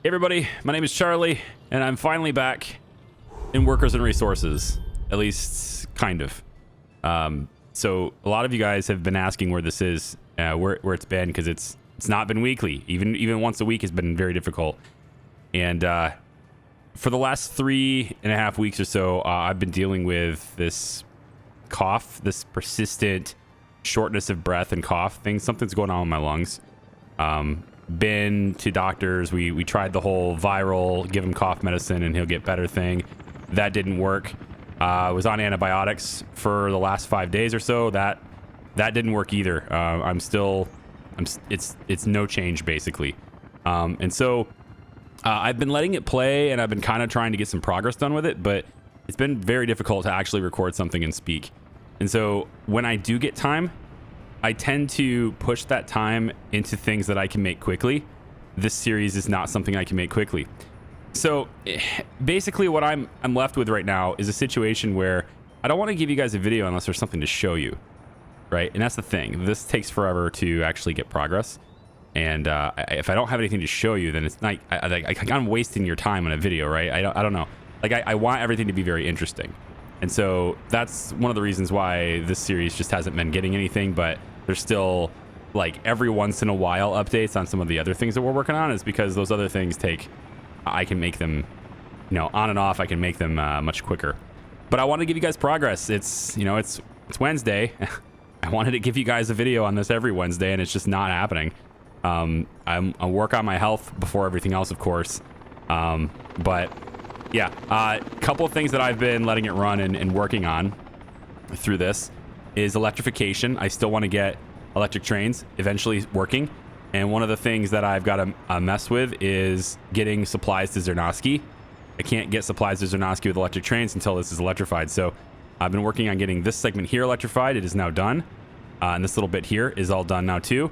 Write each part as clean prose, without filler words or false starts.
Hey everybody, my name is Charlie, and I'm finally back in Workers and Resources, at least kind of. So a lot of you guys have been asking where this is, where it's been, because it's not been weekly. Even once a week has been very difficult. And for the last 3.5 weeks or so, I've been dealing with this cough, this persistent shortness of breath and cough thing. Something's going on with my lungs. Been to doctors. We tried the whole viral, give him cough medicine and he'll get better thing. That didn't work. I was on antibiotics for the last 5 days or so. That didn't work either. It's no change basically. And so I've been letting it play and I've been kind of trying to get some progress done with it, but it's been very difficult to actually record something and speak. And so when I do get time, I tend to push that time into things that I can make quickly. This series is not something I can make quickly. So basically what I'm left with right now is a situation where I don't want to give you guys a video unless there's something to show you, right? And that's the thing. This takes forever to actually get progress. And if I don't have anything to show you, then it's not, I'm wasting your time on a video, right? I don't know. Like I want everything to be very interesting. And so that's one of the reasons why this series just hasn't been getting anything, but there's still like every once in a while updates on some of the other things that we're working on, is because those other things I can make them, on and off. I can make them much quicker. But I want to give you guys progress. It's Wednesday. I wanted to give you guys a video on this every Wednesday, and it's just not happening. I work on my health before everything else, of course. But yeah, a couple of things that I've been letting it run and working on through this is electrification. I still want to get electric trains eventually working. And one of the things that I've got to mess with is getting supplies to Zernovsky. I can't get supplies to Zernovsky with electric trains until this is electrified. So I've been working on getting this segment here electrified. It is now done. And this little bit here is all done now too.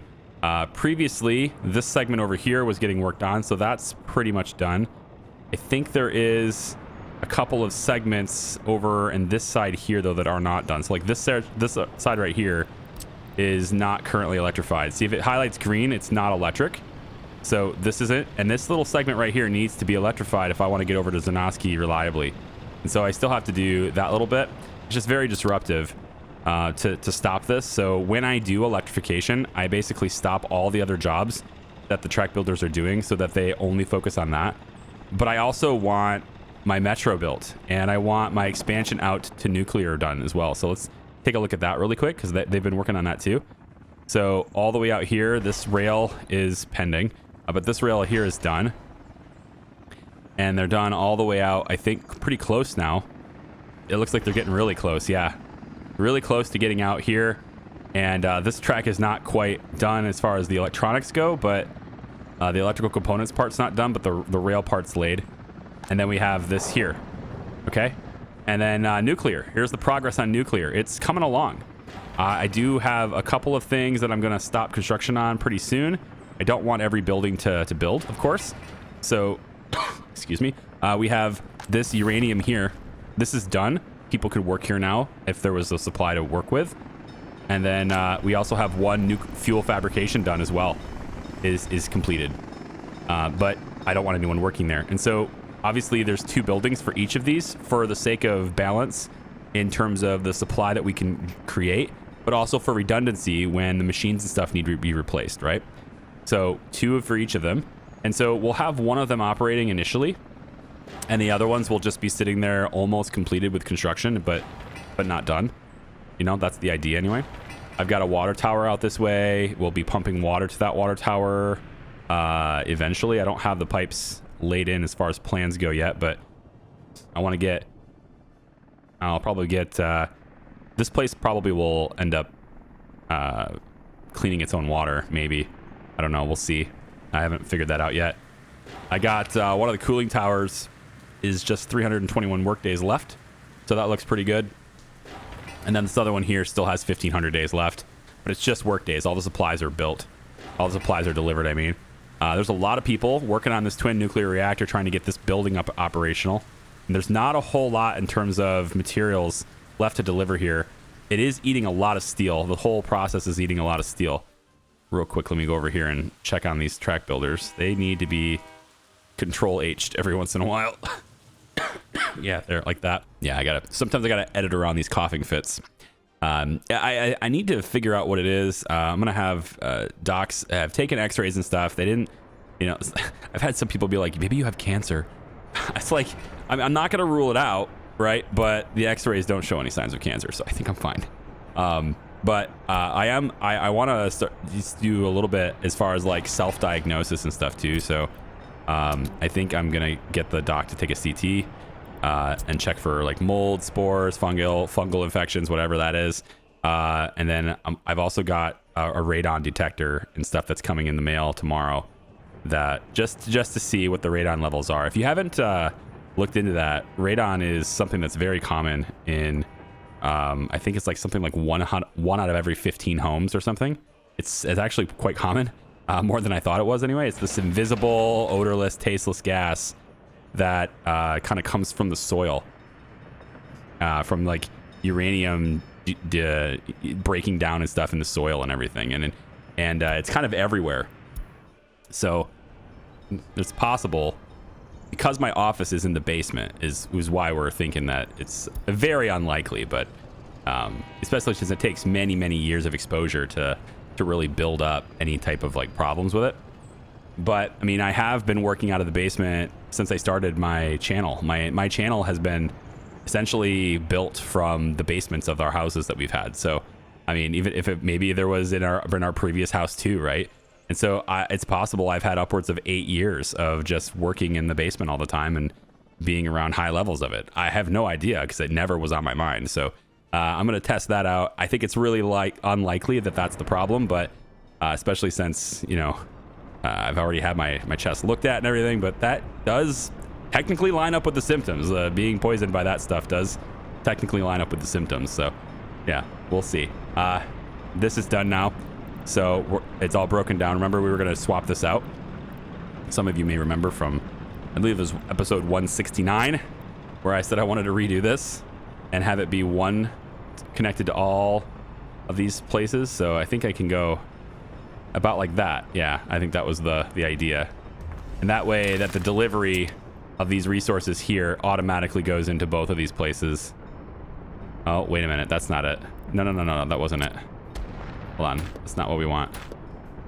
Previously, this segment over here was getting worked on. So that's pretty much done. I think there is a couple of segments over in this side here though that are not done. So like this side right here is not currently electrified. See, if it highlights green, it's not electric. So this isn't, and this little segment right here needs to be electrified if I want to get over to Zernovsky reliably. And so I still have to do that little bit. It's just very disruptive to stop this. So when I do electrification, I basically stop all the other jobs that the track builders are doing so that they only focus on that. But I also want my metro built, and I want my expansion out to nuclear done as well. So let's take a look at that really quick, because they've been working on that too. So all the way out here, this rail is pending, but this rail here is done. And they're done all the way out, I think pretty close now. It looks like they're getting really close, yeah. Really close to getting out here. And this track is not quite done as far as the electronics go, but the electrical components part's not done, but the rail part's laid. And then we have this here, okay? And then nuclear. Here's the progress on nuclear. It's coming along. I do have a couple of things that I'm going to stop construction on pretty soon. I don't want every building to build, of course. So, excuse me. We have this uranium here. This is done. People could work here now if there was a supply to work with. And then we also have one fuel fabrication done as well. Is completed. But I don't want anyone working there. And so obviously there's 2 buildings for each of these for the sake of balance in terms of the supply that we can create, but also for redundancy when the machines and stuff need to be replaced, right? So 2 for each of them. And so we'll have one of them operating initially, and the other ones will just be sitting there almost completed with construction, but not done. That's the idea anyway. I've got a water tower out this way. We'll be pumping water to that water tower eventually. I don't have the pipes laid in as far as plans go yet, but I'll probably get this place probably will end up cleaning its own water, maybe. I don't know, we'll see. I haven't figured that out yet. I got one of the cooling towers is just 321 work days left, so that looks pretty good. And then this other one here still has 1,500 days left, but it's just work days. All the supplies are built. All the supplies are delivered, I mean. There's a lot of people working on this twin nuclear reactor trying to get this building up operational. And there's not a whole lot in terms of materials left to deliver here. It is eating a lot of steel. The whole process is eating a lot of steel. Real quick, let me go over here and check on these track builders. They need to be control H every once in a while. Yeah, there, like that. Yeah, sometimes I gotta edit around these coughing fits. I need to figure out what it is. I'm gonna have docs have taken x-rays and stuff. They didn't, I've had some people be like, maybe you have cancer. It's like, I'm not gonna rule it out, right? But the x-rays don't show any signs of cancer, so I think I'm fine. But I want to start just do a little bit as far as like self-diagnosis and stuff too. So I think I'm gonna get the doc to take a CT and check for like mold, spores, fungal infections, whatever that is. And then I've also got a radon detector and stuff that's coming in the mail tomorrow. That just to see what the radon levels are. If you haven't looked into that, radon is something that's very common in. I think it's like something like one out of every 15 homes or something. It's actually quite common, more than I thought it was anyway. It's this invisible, odorless, tasteless gas that kind of comes from the soil, from like uranium breaking down and stuff in the soil and everything, and it's kind of everywhere. So it's possible, because my office is in the basement, is why we're thinking that it's very unlikely, but especially since it takes many years of exposure to really build up any type of like problems with it. But I mean, I have been working out of the basement since I started my channel. My channel has been essentially built from the basements of our houses that we've had. So I mean, even if maybe there was in our previous house too, right? And so it's possible I've had upwards of 8 years of just working in the basement all the time and being around high levels of it. I have no idea, because it never was on my mind. So I'm going to test that out. I think it's really unlikely that that's the problem, but especially since, I've already had my chest looked at and everything, but that does technically line up with the symptoms. Being poisoned by that stuff does technically line up with the symptoms. So yeah, we'll see. This is done now. So it's all broken down. Remember, we were going to swap this out. Some of you may remember from, I believe it was episode 169, where I said I wanted to redo this and have it be one connected to all of these places. So I think I can go about like that. Yeah, I think that was the idea. And that way that the delivery of these resources here automatically goes into both of these places. Oh, wait a minute. That's not it. No, that wasn't it. Hold on, that's not what we want.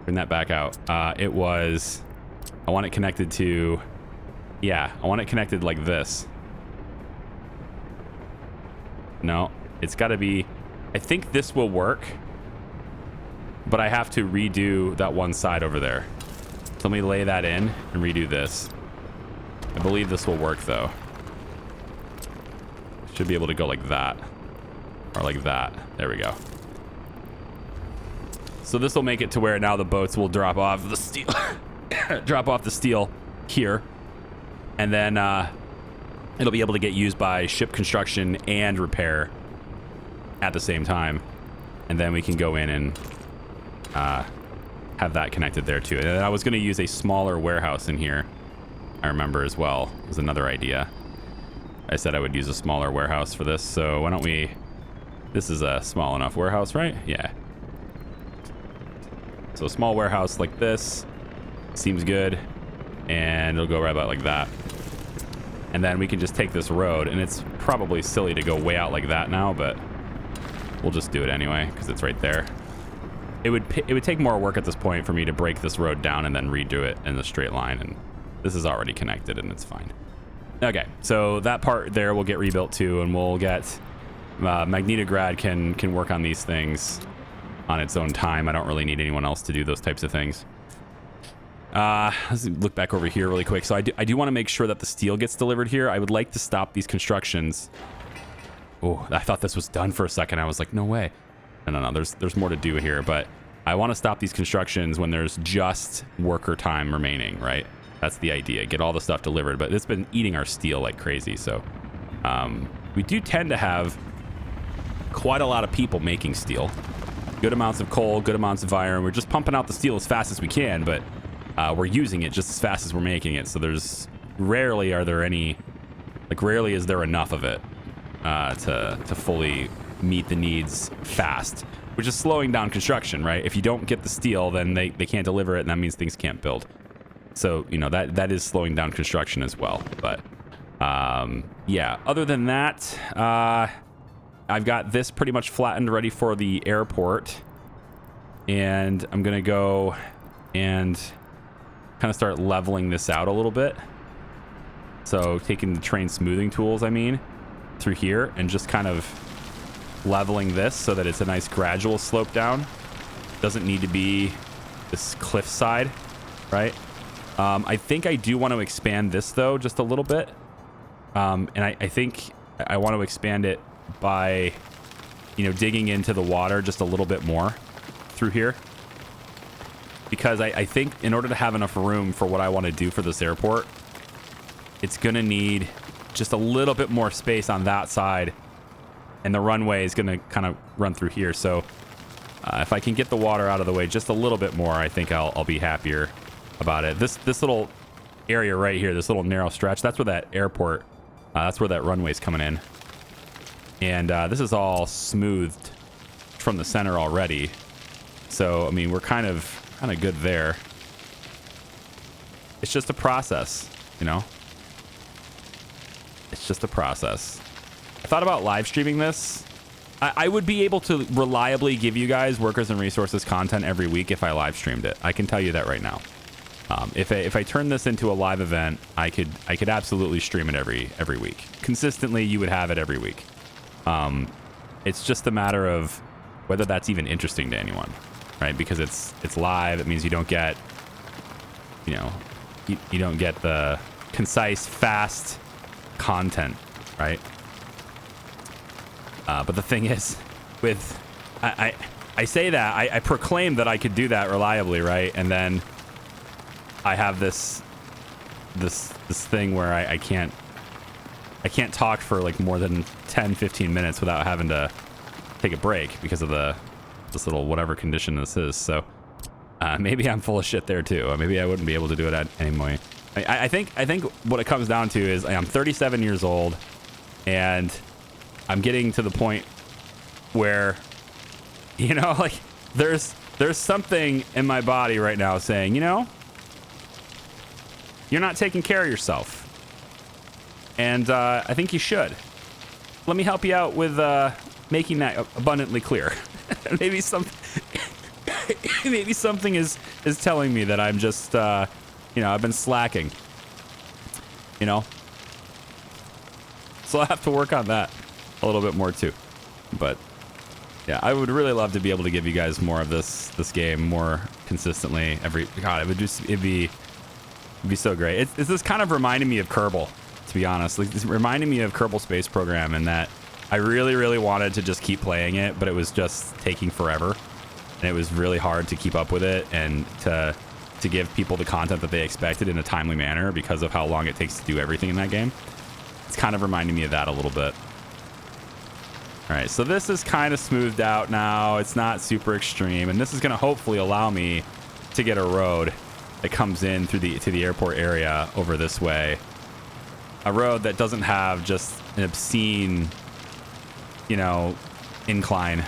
Bring that back out. It was, I want it connected to, yeah, I want it connected like this. No, it's gotta be, I think this will work, but I have to redo that one side over there. So let me lay that in and redo this. I believe this will work though. Should be able to go like that, or like that. There we go. So this will make it to where now the boats will drop off the steel, drop off the steel here, and then it'll be able to get used by ship construction and repair at the same time, and then we can go in and have that connected there too. And then I was going to use a smaller warehouse in here, I remember, as well, was another idea. I said I would use a smaller warehouse for this, so why don't we, this is a small enough warehouse, right? Yeah. So a small warehouse like this seems good, and it'll go right about like that. And then we can just take this road, and it's probably silly to go way out like that now, but we'll just do it anyway because it's right there. It would take more work at this point for me to break this road down and then redo it in a straight line, and this is already connected and it's fine. Okay, so that part there will get rebuilt too, and we'll get Magnitograd can work on these things on its own time. I don't really need anyone else to do those types of things. Let's look back over here really quick. So I do want to make sure that the steel gets delivered here. I would like to stop these constructions. Oh, I thought this was done for a second. I was like, no way. No. There's more to do here, but I want to stop these constructions when there's just worker time remaining, right? That's the idea. Get all the stuff delivered, but it's been eating our steel like crazy. So we do tend to have quite a lot of people making steel. Good amounts of coal, good amounts of iron. We're just pumping out the steel as fast as we can, but we're using it just as fast as we're making it. So there's rarely is there enough of it to fully meet the needs fast, which is slowing down construction, right? If you don't get the steel, then they can't deliver it, and that means things can't build. So, you know, that is slowing down construction as well. But yeah, other than that, I've got this pretty much flattened, ready for the airport. And I'm going to go and kind of start leveling this out a little bit. So taking the train smoothing tools, I mean, through here and just kind of leveling this so that it's a nice gradual slope down. Doesn't need to be this cliff side, right? I think I do want to expand this though, just a little bit. And I think I want to expand it by, you know, digging into the water just a little bit more through here. Because I think in order to have enough room for what I want to do for this airport, it's going to need just a little bit more space on that side. And the runway is going to kind of run through here. So if I can get the water out of the way just a little bit more, I think I'll be happier about it. This little area right here, this little narrow stretch, that's where that airport, that's where that runway's coming in. And this is all smoothed from the center already. So, I mean, we're kind of good there. It's just a process, you know? It's just a process. I thought about live streaming this. I would be able to reliably give you guys workers and resources content every week if I live streamed it. I can tell you that right now. If I turn this into a live event, I could absolutely stream it every week. Consistently, you would have it every week. It's just a matter of whether that's even interesting to anyone, right? Because it's live. It means you don't get, you know, you don't get the concise, fast content, right? But the thing is, with I say that I proclaim that I could do that reliably, right? And then I have this thing where I can't talk for like more than 10-15 minutes without having to take a break because of this little whatever condition this is. So maybe I'm full of shit there too. Maybe I wouldn't be able to do it anyway. I think what it comes down to is I'm 37 years old and I'm getting to the point where, you know, like there's something in my body right now saying, you know, you're not taking care of yourself. And I think you should. Let me help you out with making that abundantly clear. maybe something is telling me that I'm just, you know, I've been slacking. You know? So I'll have to work on that a little bit more too. But yeah, I would really love to be able to give you guys more of this game more consistently God, it'd be so great. It's this kind of reminding me of Kerbal, to be honest. Like, it's reminding me of Kerbal Space Program in that I really wanted to just keep playing it, but it was just taking forever. And it was really hard to keep up with it and to give people the content that they expected in a timely manner because of how long it takes to do everything in that game. It's kind of reminding me of that a little bit. All right, so this is kind of smoothed out now. It's not super extreme, and this is going to hopefully allow me to get a road that comes in through to the airport area over this way. A road that doesn't have just an obscene, you know, incline.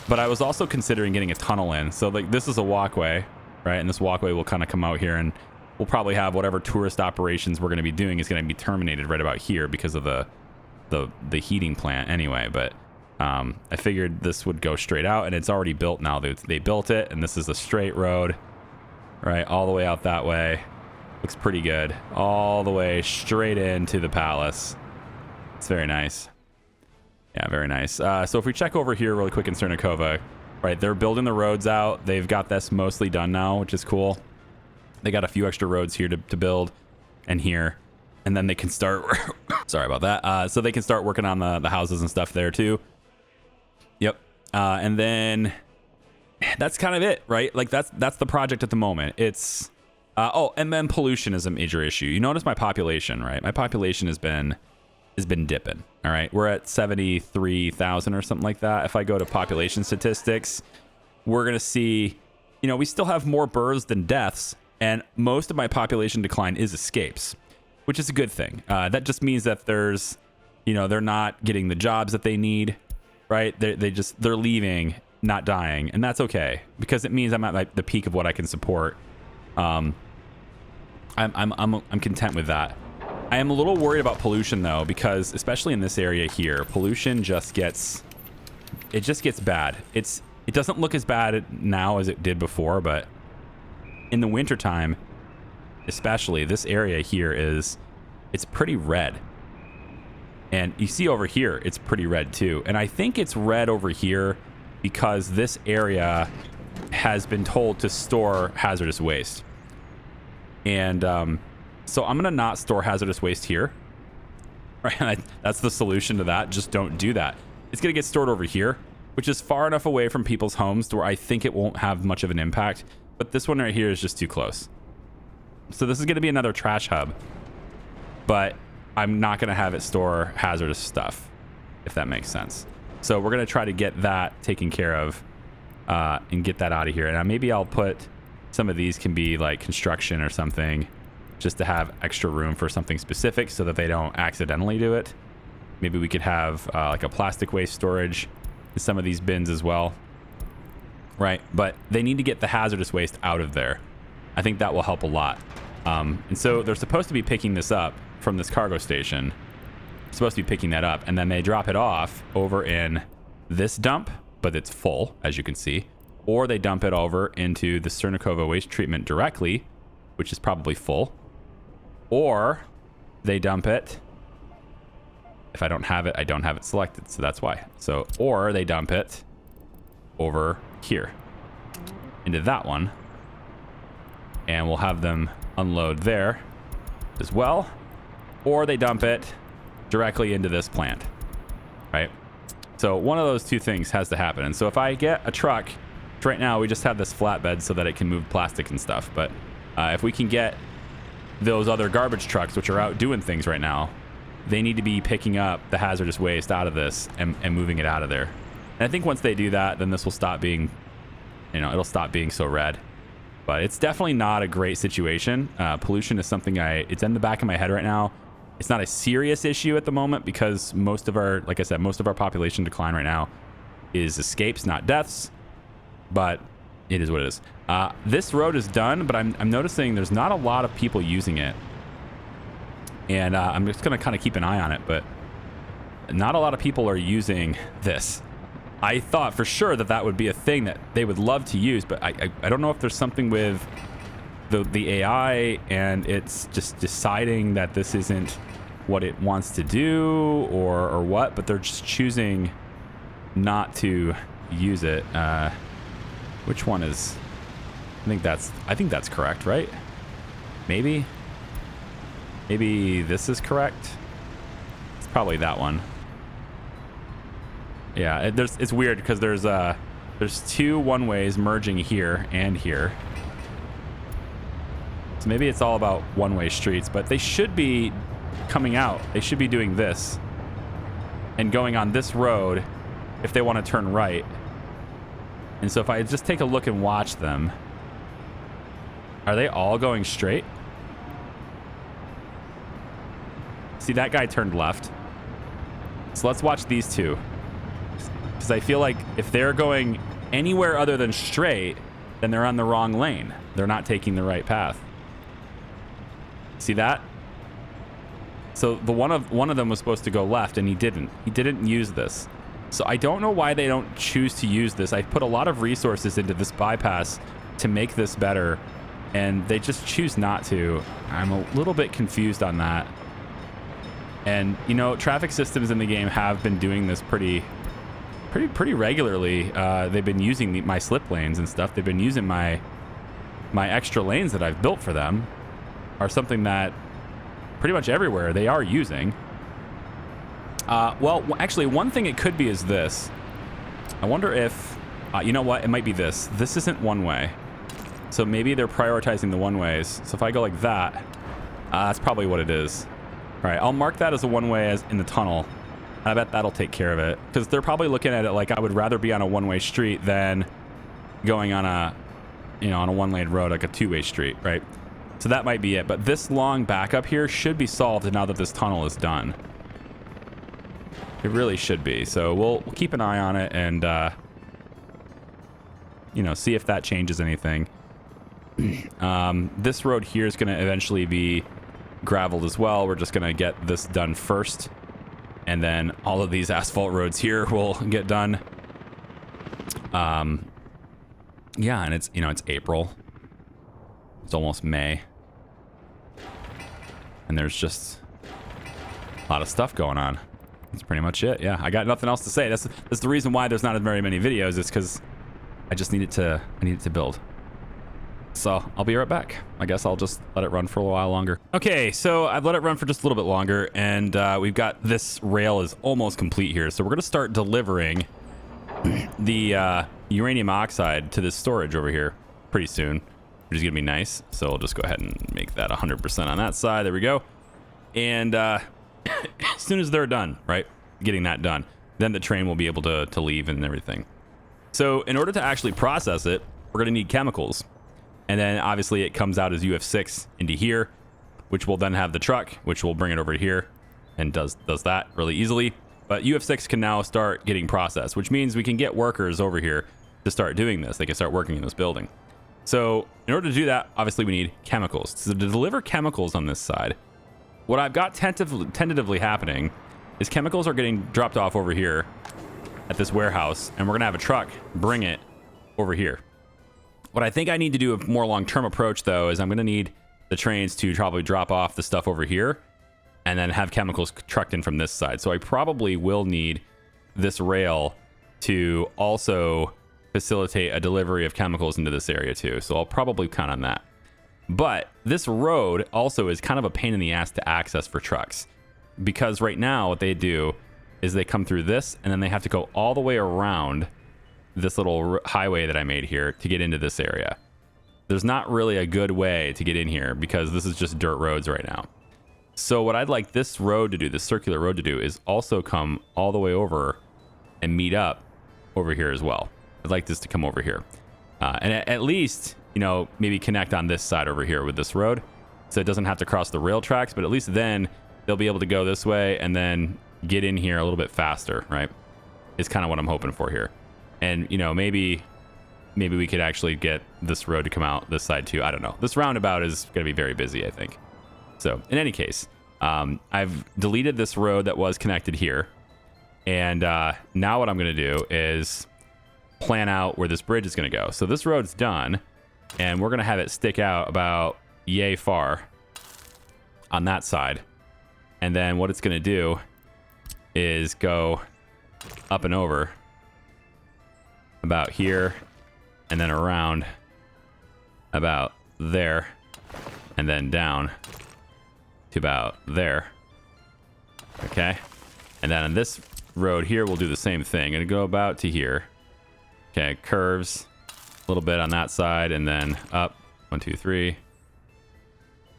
But I was also considering getting a tunnel in. So like this is a walkway, right? And this walkway will kind of come out here and we'll probably have whatever tourist operations we're going to be doing is going to be terminated right about here because of the heating plant anyway. But I figured this would go straight out and it's already built now. They built it and this is a straight road. Right, all the way out that way. Looks pretty good. All the way straight into the palace. It's very nice. Yeah, very nice. So if we check over here really quick in Cernakova, right, they're building the roads out. They've got this mostly done now, which is cool. They got a few extra roads here to build and here. And then they can start... Sorry about that. So they can start working on the houses and stuff there too. Yep. And then... that's kind of it, right? Like that's the project at the moment. It's and then pollution is a major issue. You notice my population, right? My population has been dipping. All right, we're at 73,000 or something like that. If I go to population statistics, we're gonna see, you know, we still have more births than deaths, and most of my population decline is escapes, which is a good thing. That just means that there's, you know, they're not getting the jobs that they need, right? They're leaving. Not dying, and that's okay because it means I'm at like the peak of what I can support. I'm content with that. I am a little worried about pollution though, because especially in this area here, pollution just gets bad. It doesn't look as bad now as it did before, but in the wintertime, especially this area here it's pretty red. And you see over here, it's pretty red too. And I think it's red over here because this area has been told to store hazardous waste. And so I'm gonna not store hazardous waste here. Right, that's the solution to that. Just don't do that. It's gonna get stored over here, which is far enough away from people's homes to where I think it won't have much of an impact. But this one right here is just too close. So this is gonna be another trash hub, but I'm not gonna have it store hazardous stuff, if that makes sense. So we're gonna try to get that taken care of and get that out of here. And maybe I'll put some of these can be like construction or something, just to have extra room for something specific so that they don't accidentally do it. Maybe we could have like a plastic waste storage in some of these bins as well. Right, but they need to get the hazardous waste out of there. I think that will help a lot. And so they're supposed to be picking this up from this cargo station. Supposed to be picking that up, and then they drop it off over in this dump, but it's full, as you can see. Or they dump it over into the Cernikova waste treatment directly, which is probably full. Or they dump it. If I don't have it, I don't have it selected, so that's why. So, or they dump it over here into that one, and we'll have them unload there as well. Or they dump it directly into this plant, right? So one of those two things has to happen. And so if I get a truck, right now we just have this flatbed so that it can move plastic and stuff, but if we can get those other garbage trucks, which are out doing things right now, they need to be picking up the hazardous waste out of this and moving it out of there. And I think once they do that, then this will stop being, it'll stop being so red. But it's definitely not a great situation. Pollution is something it's in the back of my head right now. It's not a serious issue at the moment because most of our, like I said, most of our population decline right now is escapes, not deaths. But it is what it is. This road is done, but I'm noticing there's not a lot of people using it. And I'm just going to kind of keep an eye on it, but not a lot of people are using this. I thought for sure that would be a thing that they would love to use, but I don't know if there's something with the AI and it's just deciding that this isn't what it wants to do or what, but they're just choosing not to use it. Which one is... I think that's correct, right? Maybe this is correct. It's probably that one. Yeah, it's weird because there's two one-ways merging here and here. So maybe it's all about one-way streets, but they should be coming out. They should be doing this and going on this road if they want to turn right. And so if I just take a look and watch them, are they all going straight? See, that guy turned left. So let's watch these two. Because I feel like if they're going anywhere other than straight, then they're on the wrong lane. They're not taking the right path. See that? So the one of them was supposed to go left, and he didn't. He didn't use this. So I don't know why they don't choose to use this. I put a lot of resources into this bypass to make this better, and they just choose not to. I'm a little bit confused on that. And traffic systems in the game have been doing this pretty regularly. They've been using my slip lanes and stuff. They've been using my extra lanes that I've built for them are something that pretty much everywhere they are using. Well, actually, one thing it could be is this. I wonder if, you know what? It might be this. This isn't one way. So maybe they're prioritizing the one ways. So if I go like that, that's probably what it is. All right, I'll mark that as a one way as in the tunnel. I bet that'll take care of it. Because they're probably looking at it like I would rather be on a one-way street than going on a, on a one-lane road, like a two-way street, right? So that might be it. But this long backup here should be solved now that this tunnel is done. It really should be. So we'll keep an eye on it and, see if that changes anything. This road here is going to eventually be graveled as well. We're just going to get this done first, and then all of these asphalt roads here will get done. Yeah, and it's, you know, it's April. It's almost May. And there's just a lot of stuff going on. That's pretty much it. Yeah, I got nothing else to say. That's the reason why there's not very many videos. It's because I just needed to build. So I'll be right back. I guess I'll just let it run for a while longer. Okay, so I've let it run for just a little bit longer, and we've got this rail is almost complete here. So we're gonna start delivering the uranium oxide to this storage over here pretty soon, which is gonna be nice. So I'll just go ahead and make that 100% on that side. There we go. And as soon as they're done, right, getting that done, then the train will be able to leave and everything. So in order to actually process it, we're gonna need chemicals. And then obviously it comes out as UF6 into here, which will then have the truck, which will bring it over here and does that really easily. But UF6 can now start getting processed, which means we can get workers over here to start doing this. They can start working in this building. So in order to do that, obviously we need chemicals. So to deliver chemicals on this side, what I've got tentatively happening is chemicals are getting dropped off over here at this warehouse, and we're gonna have a truck bring it over here. What I think I need to do a more long-term approach, though, is I'm going to need the trains to probably drop off the stuff over here and then have chemicals trucked in from this side. So I probably will need this rail to also facilitate a delivery of chemicals into this area, too. So I'll probably count on that. But this road also is kind of a pain in the ass to access for trucks, because right now what they do is they come through this, and then they have to go all the way around this little highway that I made here to get into this area. There's not really a good way to get in here because this is just dirt roads right now. So what I'd like this road to do, this circular road to do, is also come all the way over and meet up over here as well. I'd like this to come over here. And at least, you know, maybe connect on this side over here with this road, so it doesn't have to cross the rail tracks, but at least then they'll be able to go this way and then get in here a little bit faster, right? Is kind of what I'm hoping for here. And, you know, maybe we could actually get this road to come out this side too. I don't know. This roundabout is going to be very busy, I think. So in any case, I've deleted this road that was connected here. And now what I'm going to do is plan out where this bridge is going to go. So this road's done, and we're going to have it stick out about yay far on that side. And then what it's going to do is go up and over about here, and then around about there, and then down to about there. Okay, and then on this road here we'll do the same thing. Gonna go about to here. Okay, curves a little bit on that side, and then up 1 2 3.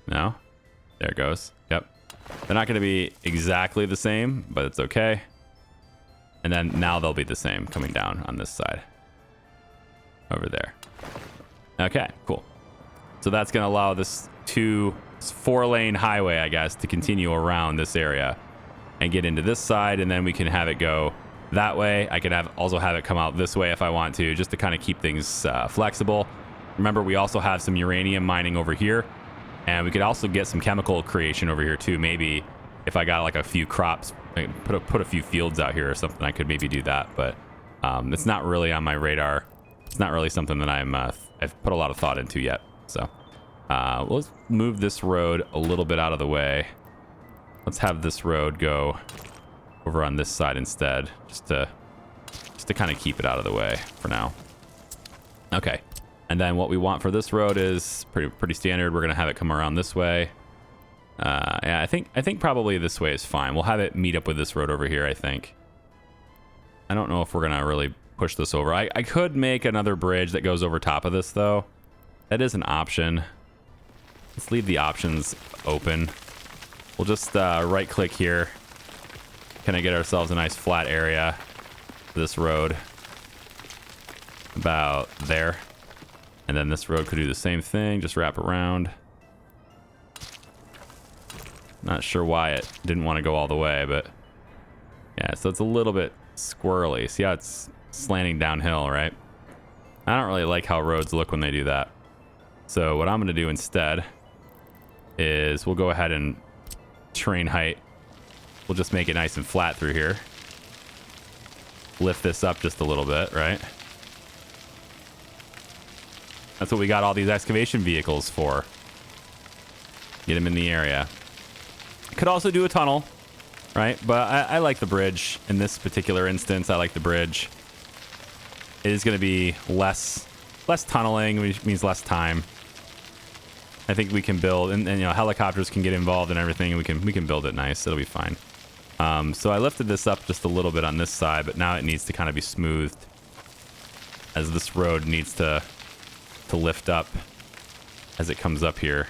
No, there it goes. Yep, they're not gonna be exactly the same, but it's okay. And then now they'll be the same coming down on this side over there. Okay, cool. So that's going to allow this 4-lane highway, I guess, to continue around this area and get into this side, and then we can have it go that way. I could also have it come out this way if I want to, just to kind of keep things flexible. Remember, we also have some uranium mining over here, and we could also get some chemical creation over here too. Maybe if I got like a few crops, put a few fields out here or something, I could maybe do that. But it's not really on my radar. It's not really something that I've put a lot of thought into yet. So let's move this road a little bit out of the way. Let's have this road go over on this side instead, just to kind of keep it out of the way for now. Okay, and then what we want for this road is pretty standard. We're gonna have it come around this way. Yeah, I think probably this way is fine. We'll have it meet up with this road over here, I think. I don't know if we're gonna really push this over. I could make another bridge that goes over top of this, though. That is an option. Let's leave the options open. We'll just right click here. Kind of get ourselves a nice flat area for this road. About there. And then this road could do the same thing, just wrap around. Not sure why it didn't want to go all the way, but yeah, so it's a little bit squirrely. See how it's slanting downhill, right? I don't really like how roads look when they do that. So what I'm going to do instead is we'll go ahead and train height. We'll just make it nice and flat through here. Lift this up just a little bit, right? That's what we got all these excavation vehicles for. Get them in the area. Could also do a tunnel, right? But I like the bridge. In this particular instance, I like the bridge. It is going to be less tunneling, which means less time. I think we can build, and you know, helicopters can get involved and everything, and we can build it nice. It'll be fine. So I lifted this up just a little bit on this side, but now it needs to kind of be smoothed, as this road needs to lift up as it comes up here.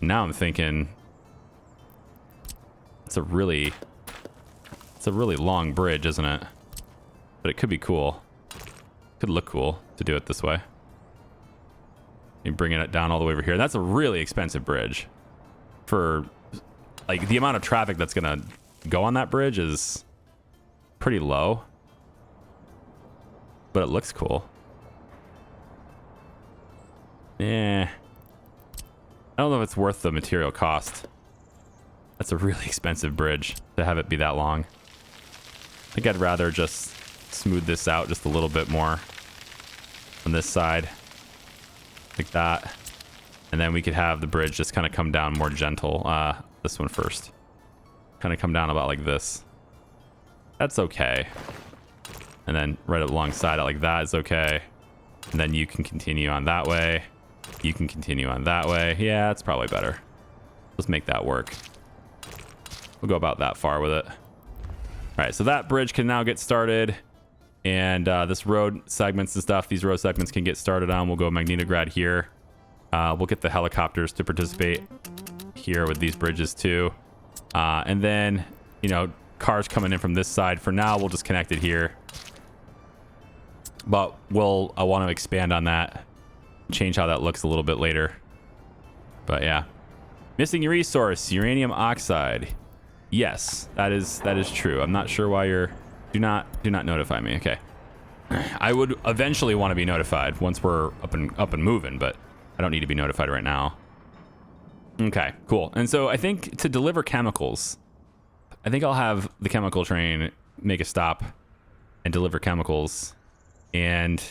Now I'm thinking it's a really long bridge, isn't it? But it could be cool. Could look cool to do it this way. You bringing it down all the way over here. That's a really expensive bridge. For like the amount of traffic that's gonna go on that bridge is pretty low. But it looks cool. Yeah. I don't know if it's worth the material cost. That's a really expensive bridge to have it be that long. I think I'd rather just smooth this out just a little bit more on this side. Like that. And then we could have the bridge just kind of come down more gentle. This one first. Kind of come down about like this. That's okay. And then right alongside it like that is okay. And then you can continue on that way. You can continue on that way. Yeah, that's probably better. Let's make that work. We'll go about that far with it. All right, so that bridge can now get started. And this road segments and stuff, these road segments can get started on. We'll go Magnitograd here. We'll get the helicopters to participate here with these bridges too. And then, you know, cars coming in from this side. For now, we'll just connect it here. But I want to expand on that. Change how that looks a little bit later. But yeah. Missing resource, uranium oxide. Yes, that is true. I'm not sure why you're... Do not notify me. Okay. I would eventually want to be notified once we're up and moving, but I don't need to be notified right now. Okay, cool. And so I think to deliver chemicals, I think I'll have the chemical train make a stop and deliver chemicals. And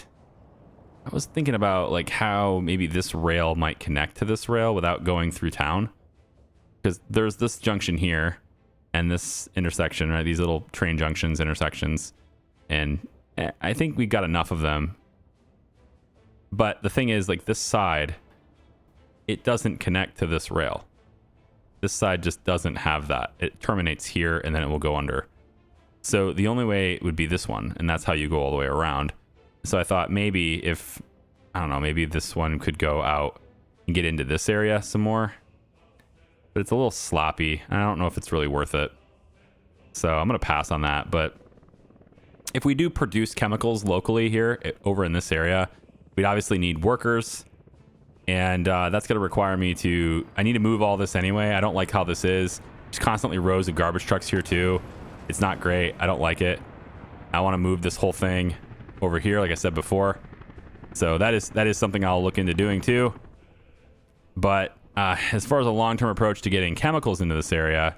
I was thinking about like how maybe this rail might connect to this rail without going through town. Because there's this junction here and this intersection, right? These little train junctions, intersections. And I think we got enough of them. But the thing is, like this side, it doesn't connect to this rail. This side just doesn't have that. It terminates here and then it will go under. So the only way would be this one, and that's how you go all the way around. So I thought maybe if, I don't know, maybe this one could go out and get into this area some more. But it's a little sloppy. I don't know if it's really worth it. So I'm going to pass on that. But if we do produce chemicals locally here over in this area, we'd obviously need workers. And that's going to require me to... I need to move all this anyway. I don't like how this is. There's constantly rows of garbage trucks here too. It's not great. I don't like it. I want to move this whole thing over here, like I said before. So that is something I'll look into doing too. But as far as a long-term approach to getting chemicals into this area,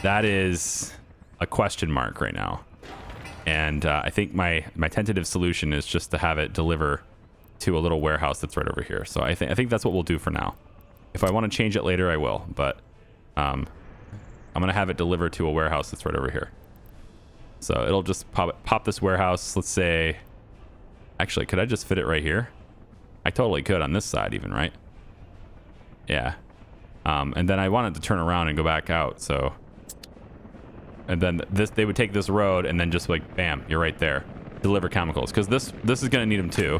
that is a question mark right now. And I think my tentative solution is just to have it deliver to a little warehouse that's right over here. So I think that's what we'll do for now. If I want to change it later, I will. But I'm going to have it delivered to a warehouse that's right over here. So it'll just pop this warehouse. Let's say... Actually, could I just fit it right here? I totally could on this side even, right? Yeah. And then I wanted to turn around and go back out, so... And then they would take this road and then just like, bam, you're right there. Deliver chemicals. Because this is going to need them too.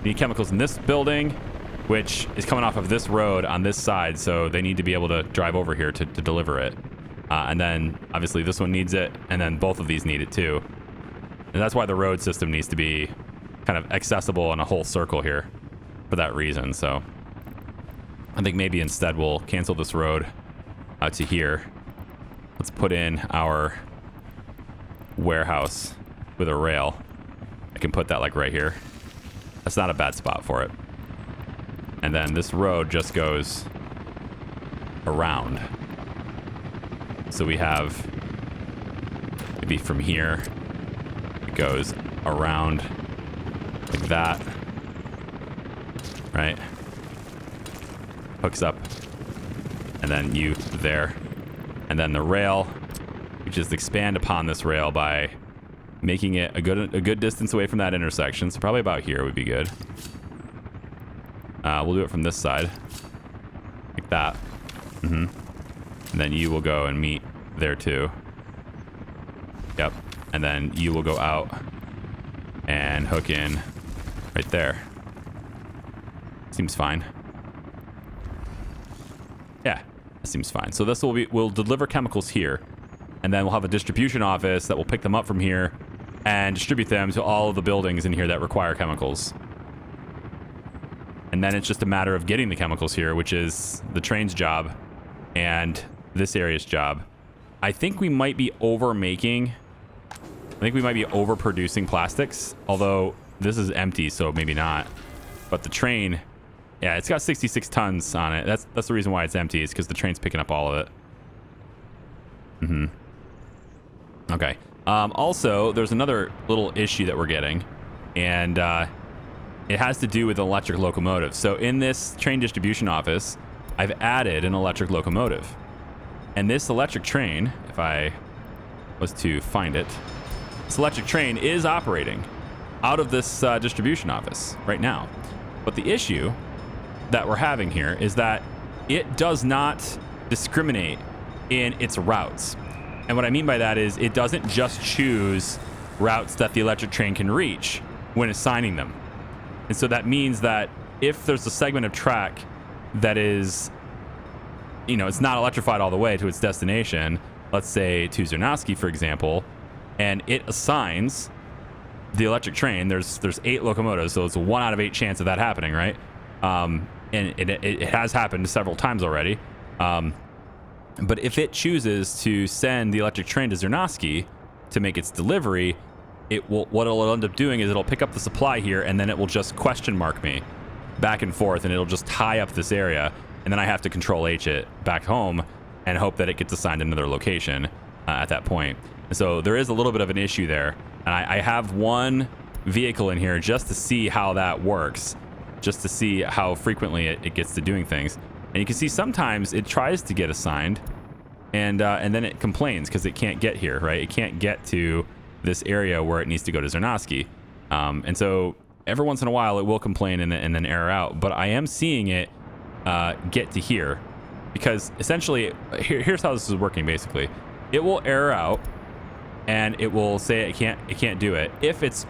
Need chemicals in this building, which is coming off of this road on this side, so they need to be able to drive over here to deliver it. And then, obviously, this one needs it, and then both of these need it too. And that's why the road system needs to be kind of accessible in a whole circle here for that reason. So I think maybe instead we'll cancel this road out to here. Let's put in our warehouse with a rail. I can put that like right here. That's not a bad spot for it. And then this road just goes around. So we have maybe from here, it goes around like that, right? Hooks up, and then you there. And then the rail, we just expand upon this rail by making it a good distance away from that intersection. So probably about here would be good. We'll do it from this side, like that. And then you will go and meet there too. Yep. And then you will go out and hook in right there. Seems fine. Yeah, that seems fine. So this we'll deliver chemicals here, and then we'll have a distribution office that will pick them up from here and distribute them to all of the buildings in here that require chemicals. And then it's just a matter of getting the chemicals here, which is the train's job and this area's job. I think we might be overproducing plastics, although this is empty, so maybe not. But the train, yeah, it's got 66 tons on it. That's the reason why it's empty, is because the train's picking up all of it. Okay. Also, there's another little issue that we're getting, and it has to do with an electric locomotive. So in this train distribution office, I've added an electric locomotive. And this electric train, if I was to find it, this electric train is operating out of this distribution office right now. But the issue that we're having here is that it does not discriminate in its routes. And what I mean by that is it doesn't just choose routes that the electric train can reach when assigning them. And so that means that if there's a segment of track that is, you know, it's not electrified all the way to its destination, let's say to Zernowski, for example, and it assigns the electric train, there's 8 locomotives, so it's a 1 out of 8 chance of that happening, right? And it has happened several times already. But if it chooses to send the electric train to Zernowski to make its delivery, what it'll end up doing is it'll pick up the supply here, and then it will just question mark me back and forth, and it'll just tie up this area, and then I have to control H it back home and hope that it gets assigned another location at that point. And so there is a little bit of an issue there, and I have one vehicle in here just to see how that works, just to see how frequently it gets to doing things. And you can see sometimes it tries to get assigned, and then it complains because it can't get here, right? It can't get to this area where it needs to go to Zernowski. And so every once in a while it will complain and then error out. But I am seeing it get to here, because essentially here's how this is working. Basically, it will error out and it will say it can't do it if its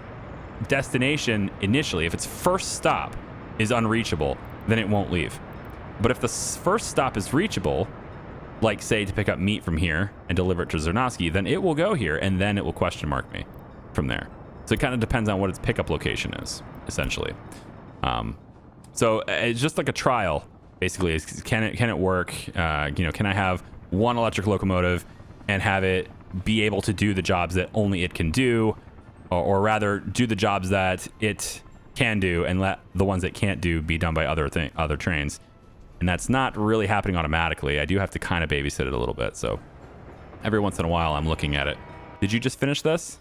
destination initially, if its first stop is unreachable, then it won't leave. But if the first stop is reachable, like say to pick up meat from here and deliver it to Zernowski, then it will go here and then it will question mark me from there. So it kind of depends on what its pickup location is, essentially. So it's just like a trial, basically. Can it work? Can I have one electric locomotive and have it be able to do the jobs that only it can do, or rather do the jobs that it can do and let the ones that can't do be done by other trains? And that's not really happening automatically. I do have to kind of babysit it a little bit. So every once in a while, I'm looking at it. Did you just finish this?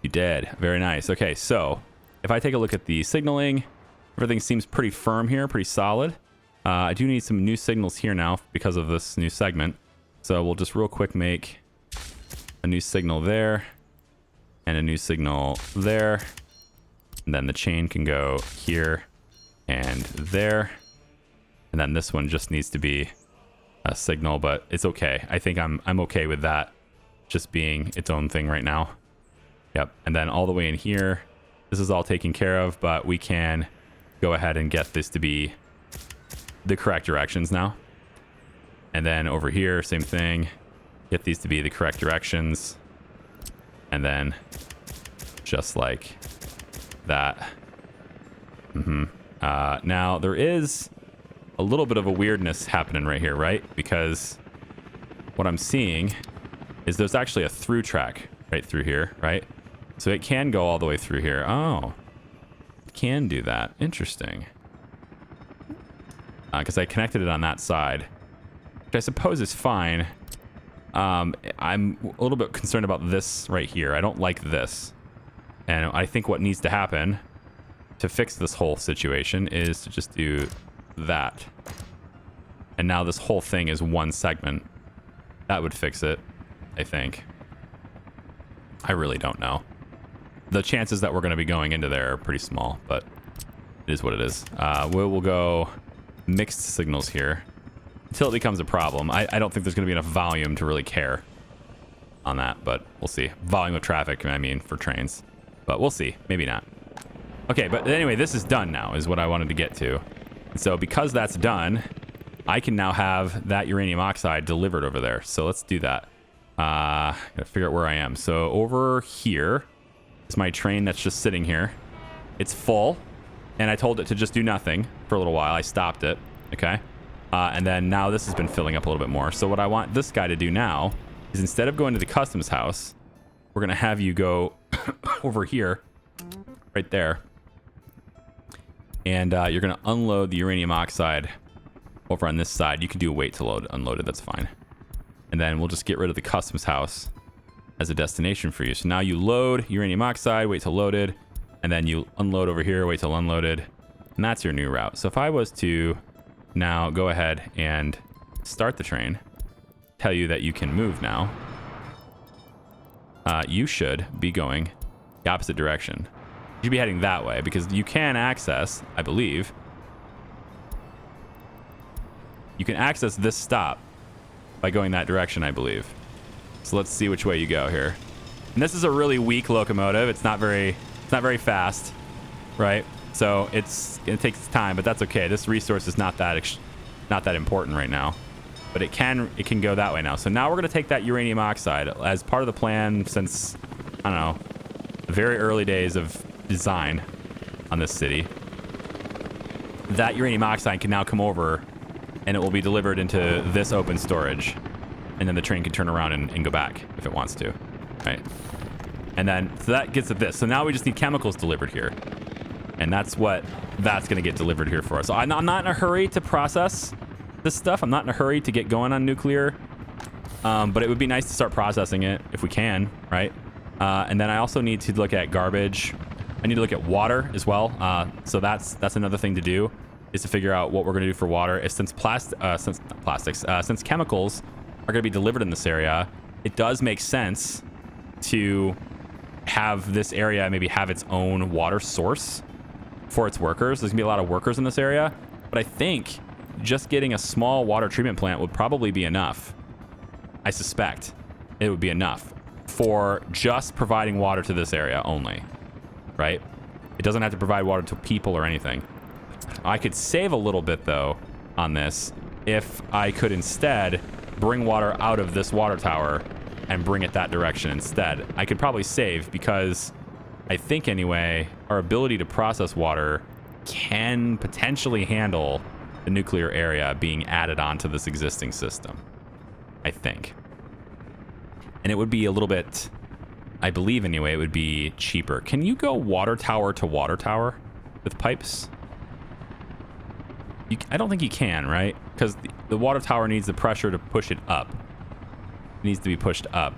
You did. Very nice. Okay, so if I take a look at the signaling, everything seems pretty firm here, pretty solid. I do need some new signals here now because of this new segment. So we'll just real quick make a new signal there and a new signal there. And then the chain can go here and there. And then this one just needs to be a signal, but it's okay. I think I'm okay with that just being its own thing right now. Yep. And then all the way in here, this is all taken care of, but we can go ahead and get this to be the correct directions now. And then over here, same thing. Get these to be the correct directions. And then just like that. Now there is a little bit of a weirdness happening right here, right? Because what I'm seeing is there's actually a through track right through here, right? So it can go all the way through here. Oh, it can do that. Interesting. because I connected it on that side, which I suppose is fine. I'm a little bit concerned about this right here. I don't like this. And I think what needs to happen to fix this whole situation is to just do that. And now this whole thing is one segment. That would fix it, I think. I really don't know. The chances that we're going to be going into there are pretty small, but it is what it is. We'll go mixed signals here until it becomes a problem. I don't think there's going to be enough volume to really care on that, but we'll see. Volume of traffic, I mean, for trains. But we'll see. Maybe not. Okay, but anyway, this is done now, is what I wanted to get to. And so because that's done, I can now have that uranium oxide delivered over there. So let's do that. Gotta figure out where I am. So over here is my train that's just sitting here. It's full, and I told it to just do nothing for a little while. I stopped it. Okay. And then now this has been filling up a little bit more. So what I want this guy to do now is, instead of going to the customs house, we're going to have you go over here, right there. And you're going to unload the uranium oxide over on this side. You can do a wait to unload it. That's fine. And then we'll just get rid of the customs house as a destination for you. So now you load uranium oxide, wait till loaded, and then you unload over here, wait till unloaded. And that's your new route. So if I was to now go ahead and start the train, tell you that you can move now, you should be going the opposite direction. You should be heading that way, because you can access, I believe, you can access this stop by going that direction, I believe. So let's see which way you go here. And this is a really weak locomotive. It's not very fast, right? So it takes time, but that's okay. This resource is not that important right now. But it can go that way now. So now we're going to take that uranium oxide as part of the plan since, I don't know, the very early days of design on this city. That uranium oxide can now come over, and it will be delivered into this open storage. And then the train can turn around and go back if it wants to, right? And then, so that gets at this. So now we just need chemicals delivered here. And that's going to get delivered here for us. So I'm not in a hurry to process this stuff. I'm not in a hurry to get going on nuclear. But it would be nice to start processing it if we can, right? And then I also need to look at garbage. I need to look at water as well. So that's another thing to do, is to figure out what we're going to do for water. Since chemicals are going to be delivered in this area, it does make sense to have this area maybe have its own water source for its workers. There's gonna be a lot of workers in this area, but I think just getting a small water treatment plant would probably be enough. I suspect it would be enough for just providing water to this area only, right? It doesn't have to provide water to people or anything. I could save a little bit though on this if I could instead bring water out of this water tower and bring it that direction instead. I could probably save, because I think anyway, our ability to process water can potentially handle the nuclear area being added onto this existing system, I think. And it would be a little bit, I believe anyway, it would be cheaper. Can you go water tower to water tower with pipes? I don't think you can, right? Because the water tower needs the pressure to push it up. It needs to be pushed up.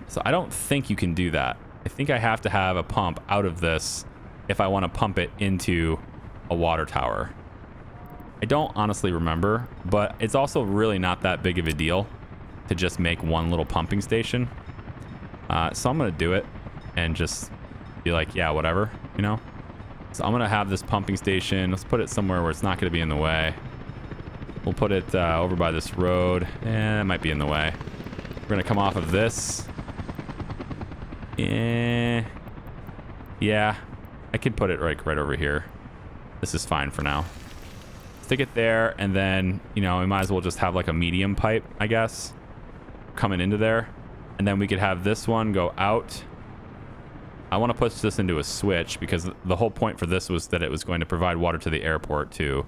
So I don't think you can do that. I think I have to have a pump out of this if I want to pump it into a water tower. I don't honestly remember, but it's also really not that big of a deal to just make one little pumping station. So I'm going to do it and just be like, yeah, whatever, you know? So I'm going to have this pumping station. Let's put it somewhere where it's not going to be in the way. We'll put it over by this road. It might be in the way. We're going to come off of this. Yeah, I could put it right over here. This is fine for now. Stick it there, and then, you know, we might as well just have like a medium pipe, I guess, coming into there. And then we could have this one go out. I want to push this into a switch, because the whole point for this was that it was going to provide water to the airport too.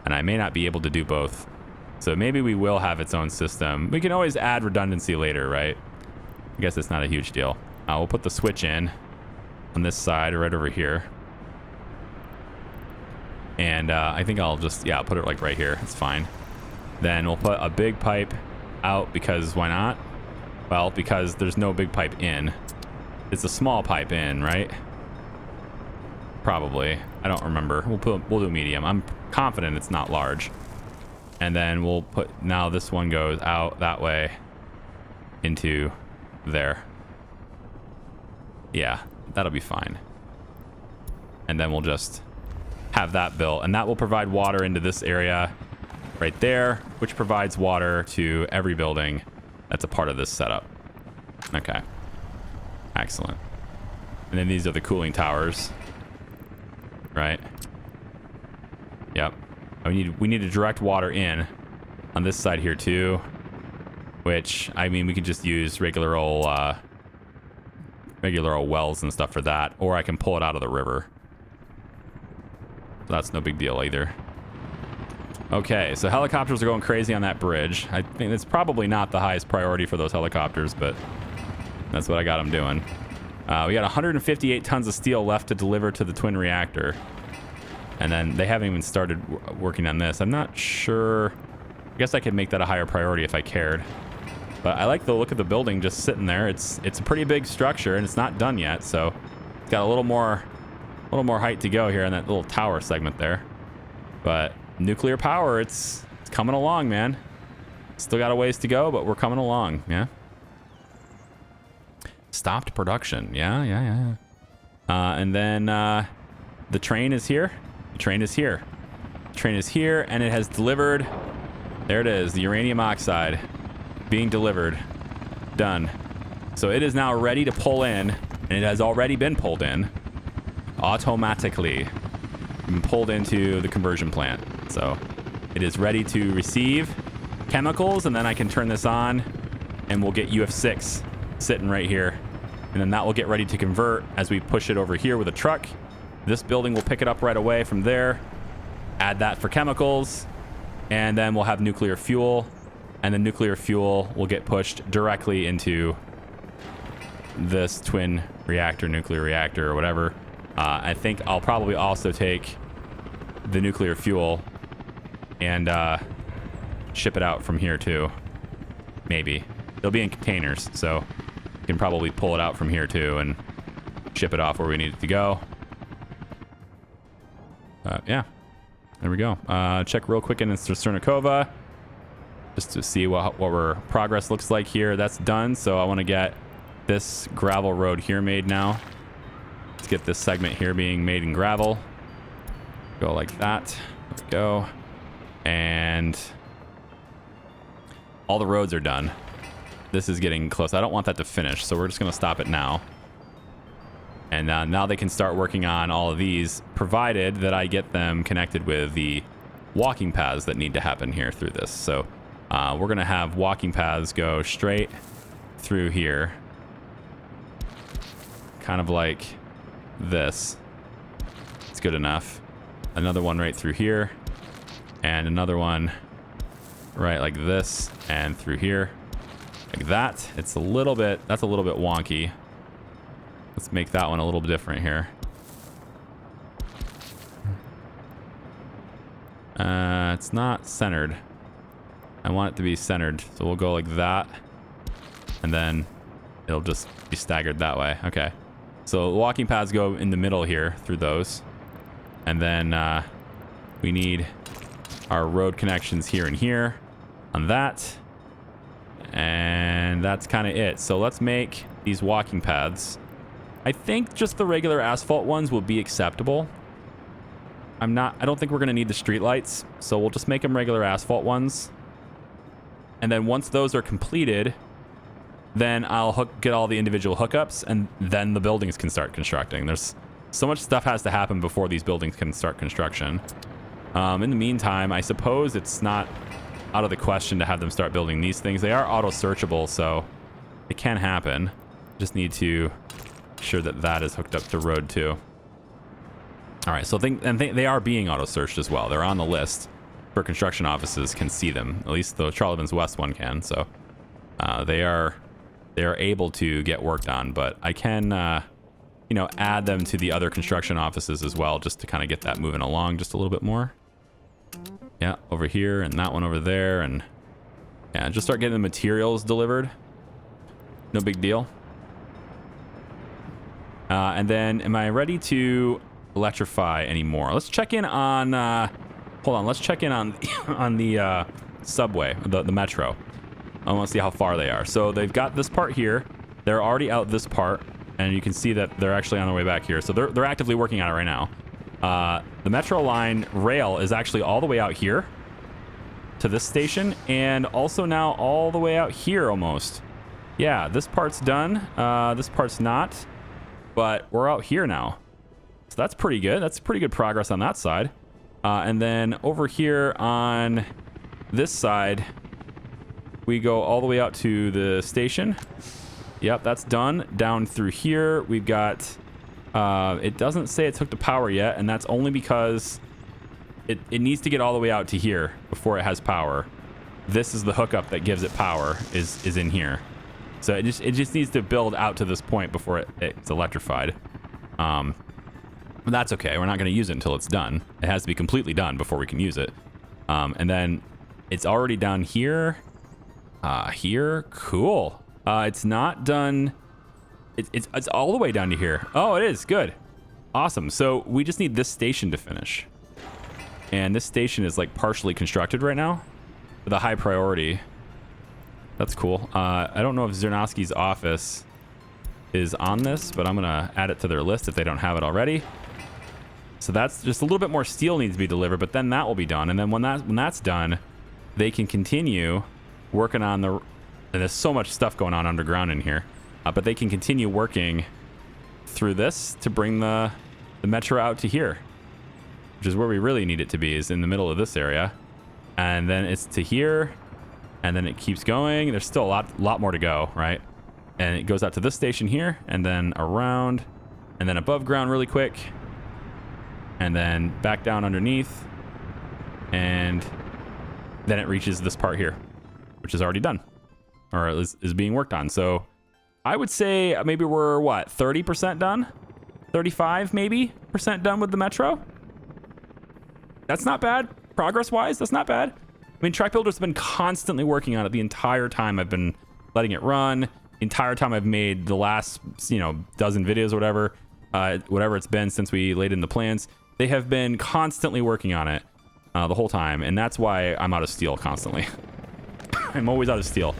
And I may not be able to do both. So maybe we will have its own system. We can always add redundancy later, right? I guess it's not a huge deal. We'll put the switch in on this side right over here. And I think I'll just, yeah, put it like right here. It's fine. Then we'll put a big pipe out because why not? Well, because there's no big pipe in. It's a small pipe in, right? Probably. I don't remember. We'll do medium. I'm confident it's not large. And then we'll put, now this one goes out that way into there. Yeah, that'll be fine. And then we'll just have that built, and that will provide water into this area right there, which provides water to every building that's a part of this setup. Okay, excellent. And then these are the cooling towers, right? Yep. We need to direct water in on this side here too, which I mean we can just use regular old wells and stuff for that, or I can pull it out of the river. That's no big deal either. Okay, so helicopters are going crazy on that bridge. I think it's probably not the highest priority for those helicopters, but that's what I got them doing. We got 158 tons of steel left to deliver to the twin reactor. And then they haven't even started working on this. I'm not sure. I guess I could make that a higher priority if I cared. But I like the look of the building just sitting there. It's a pretty big structure and it's not done yet, so it's got a little more height to go here in that little tower segment there. But nuclear power, it's coming along, man. Still got a ways to go, but we're coming along, yeah. Stopped production, yeah. And then the train is here. The train is here. The train is here, and it has delivered. There it is, the uranium oxide being delivered. Done. So it is now ready to pull in, and it has already been pulled in automatically. Been pulled into the conversion plant. So it is ready to receive chemicals, and then I can turn this on, and we'll get UF6 sitting right here. And then that will get ready to convert as we push it over here with a truck. This building will pick it up right away from there, add that for chemicals, and then we'll have nuclear fuel, and the nuclear fuel will get pushed directly into this twin reactor, nuclear reactor, or whatever. I think I'll probably also take the nuclear fuel and ship it out from here too. Maybe. They'll be in containers, so we can probably pull it out from here too and ship it off where we need it to go. Yeah, there we go. Check real quick in Strelnikova just to see what our progress looks like here. That's done, so I want to get this gravel road here made now. Let's get this segment here being made in gravel. Go like that. There we go. And all the roads are done. This is getting close. I don't want that to finish, so we're just going to stop it now. And now they can start working on all of these, provided that I get them connected with the walking paths that need to happen here through this. So we're going to have walking paths go straight through here. Kind of like this. It's good enough. Another one right through here. And another one right like this and through here. Like that. It's a little bit, that's a little bit wonky. Let's make that one a little bit different here. It's not centered. I want it to be centered. So we'll go like that. And then it'll just be staggered that way. Okay. So walking paths go in the middle here through those. And then we need our road connections here and here on that. And that's kind of it. So let's make these walking paths. I think just the regular asphalt ones will be acceptable. I don't think we're going to need the street lights, so we'll just make them regular asphalt ones. And then once those are completed, then I'll get all the individual hookups, and then the buildings can start constructing. There's so much stuff has to happen before these buildings can start construction. In the meantime, I suppose it's not out of the question to have them start building these things. They are auto searchable, so it can happen. Just need to sure that that is hooked up to road 2. All right, so they are being auto searched as well. They're on the list for construction offices can see them. At least the Charlie Evans West one can. So they are able to get worked on. But I can you know, add them to the other construction offices as well, just to kind of get that moving along just a little bit more. Yeah, over here and that one over there, and yeah, just start getting the materials delivered. No big deal. And then, am I ready to electrify anymore? Let's check in on, hold on, let's check in on, on the subway, the metro. I want to see how far they are. So they've got this part here. They're already out this part, and you can see that they're actually on their way back here. So they're actively working on it right now. The metro line rail is actually all the way out here to this station, and also now all the way out here almost. Yeah, this part's done. This part's not. But we're out here now. So that's pretty good. That's pretty good progress on that side. And then over here on this side, we go all the way out to the station. Yep, that's done. Down through here, we've got... it doesn't say it's hooked to power yet, and that's only because it needs to get all the way out to here before it has power. This is the hookup that gives it power, is in here. So it just needs to build out to this point before it's electrified. But that's okay. We're not going to use it until it's done. It has to be completely done before we can use it. And then it's already down here. Here. Cool. It's not done. It's all the way down to here. Oh, it is. Good. Awesome. So we just need this station to finish. And this station is like partially constructed right now with a high priority. That's cool. I don't know if Zernovsky's office is on this, but I'm going to add it to their list if they don't have it already. So that's just a little bit more steel needs to be delivered, but then that will be done. And then when that's done, they can continue working on the... And there's so much stuff going on underground in here. But they can continue working through this to bring the metro out to here, which is where we really need it to be, is in the middle of this area. And then it's to here. And then it keeps going. There's still a lot more to go, right? And it goes out to this station here, and then around, and then above ground really quick, and then back down underneath, and then it reaches this part here, which is already done, or is being worked on. So I would say maybe we're, what, 30% done? 35 maybe % done with the metro? That's not bad. Progress-wise, that's not bad. I mean, Track Builder's been constantly working on it the entire time I've been letting it run. The entire time I've made the last, you know, dozen videos or whatever it's been since we laid in the plans. They have been constantly working on it the whole time, and that's why I'm out of steel constantly. I'm always out of steel.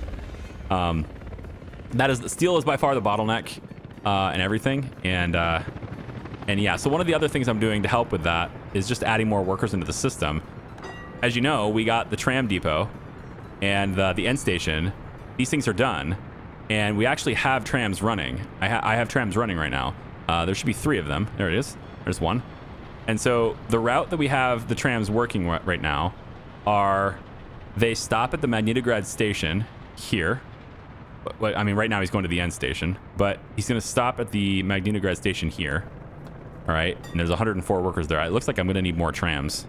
Steel is by far the bottleneck and everything, and yeah. So one of the other things I'm doing to help with that is just adding more workers into the system. As you know, we got the tram depot and the end station. These things are done, and we actually have trams running. I have trams running right now. There should be 3 of them. There it is. There's one. And so the route that we have the trams working right now are, they stop at the Magnitograd station here. I mean, right now he's going to the end station, but he's going to stop at the Magnitograd station here. All right, and there's 104 workers there. It looks like I'm going to need more trams.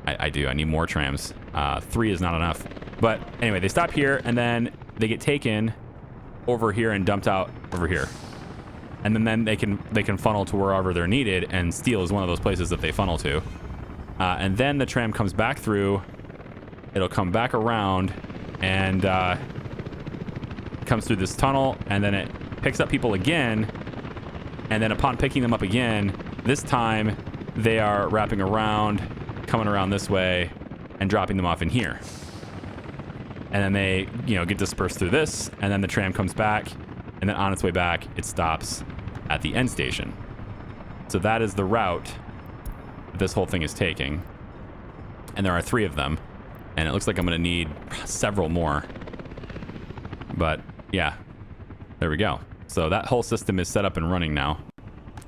I do. I need more trams. 3 is not enough. But anyway, they stop here, and then they get taken over here and dumped out over here. And then they can funnel to wherever they're needed, and steel is one of those places that they funnel to. And then the tram comes back through. It'll come back around, and comes through this tunnel, and then it picks up people again. And then upon picking them up again, this time they are wrapping around, coming around this way, and dropping them off in here. And then they, you know, get dispersed through this, and then the tram comes back, and then on its way back, it stops at the end station. So that is the route this whole thing is taking. And there are 3 of them, and it looks like I'm going to need several more. But yeah, there we go. So that whole system is set up and running now.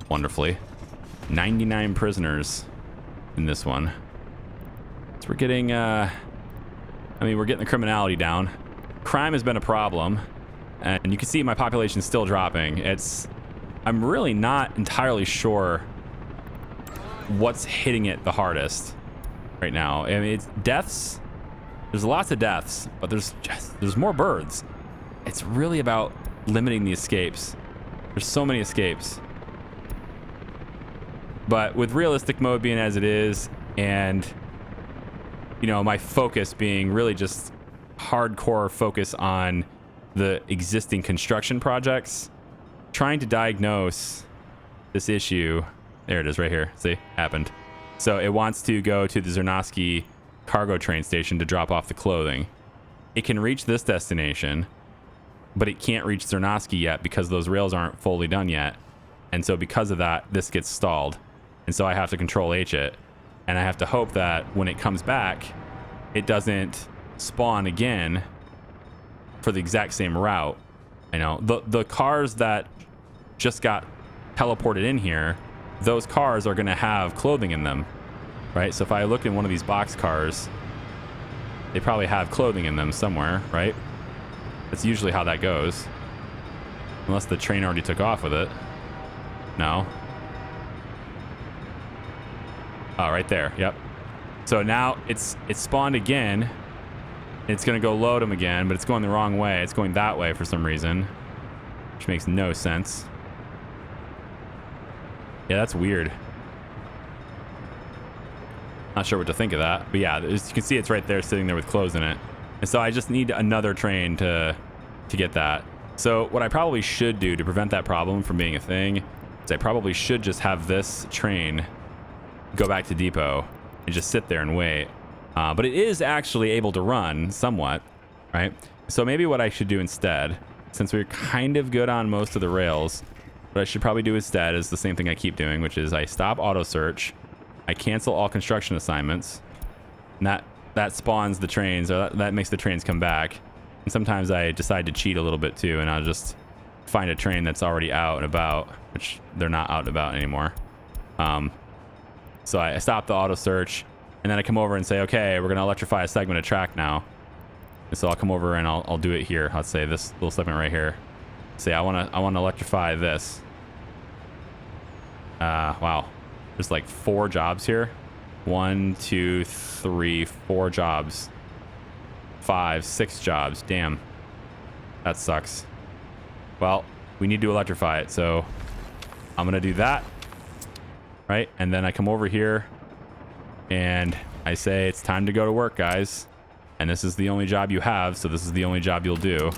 Wonderfully. 99 prisoners in this one. So we're getting, we're getting the criminality down. Crime has been a problem, and you can see my population's still dropping. I'm really not entirely sure what's hitting it the hardest right now. I mean, it's deaths. There's lots of deaths, but there's more birds. It's really about limiting the escapes. There's so many escapes. But with realistic mode being as it is, and you know, my focus being really just hardcore focus on the existing construction projects, trying to diagnose this issue. There it is right here. See, happened. So it wants to go to the Zernovsky cargo train station to drop off the clothing. It can reach this destination, but it can't reach Zernovsky yet because those rails aren't fully done yet. And so because of that, this gets stalled. And so I have to control H it. And I have to hope that when it comes back, it doesn't spawn again for the exact same route. You know, the cars that just got teleported in here, those cars are going to have clothing in them, right? So if I look in one of these box cars, they probably have clothing in them somewhere, right? That's usually how that goes. Unless the train already took off with it. No. Oh, right there. Yep. So now it's spawned again. It's going to go load them again, but it's going the wrong way. It's going that way for some reason, which makes no sense. Yeah, that's weird. Not sure what to think of that. But yeah, as you can see, it's right there sitting there with clothes in it. And so I just need another train to get that. So what I probably should do to prevent that problem from being a thing is I probably should just have this train go back to depot and just sit there and wait. But it is actually able to run somewhat, right? So maybe what I should do instead, since we're kind of good on most of the rails, what I should probably do instead is the same thing I keep doing, which is I stop auto search, I cancel all construction assignments, and that spawns the trains, or that makes the trains come back. And sometimes I decide to cheat a little bit too, and I'll just find a train that's already out and about, which they're not out and about anymore. So I stop the auto search, and then I come over and say, okay, we're going to electrify a segment of track now. And so I'll come over and I'll do it here. Let's say this little segment right here. Say I want to electrify this. Wow. There's like 4 jobs here. 1, 2, 3, 4 jobs. 5, 6 jobs. Damn. That sucks. Well, we need to electrify it, so I'm going to do that. Right? And then I come over here and I say, it's time to go to work, guys. And this is the only job you have, so this is the only job you'll do.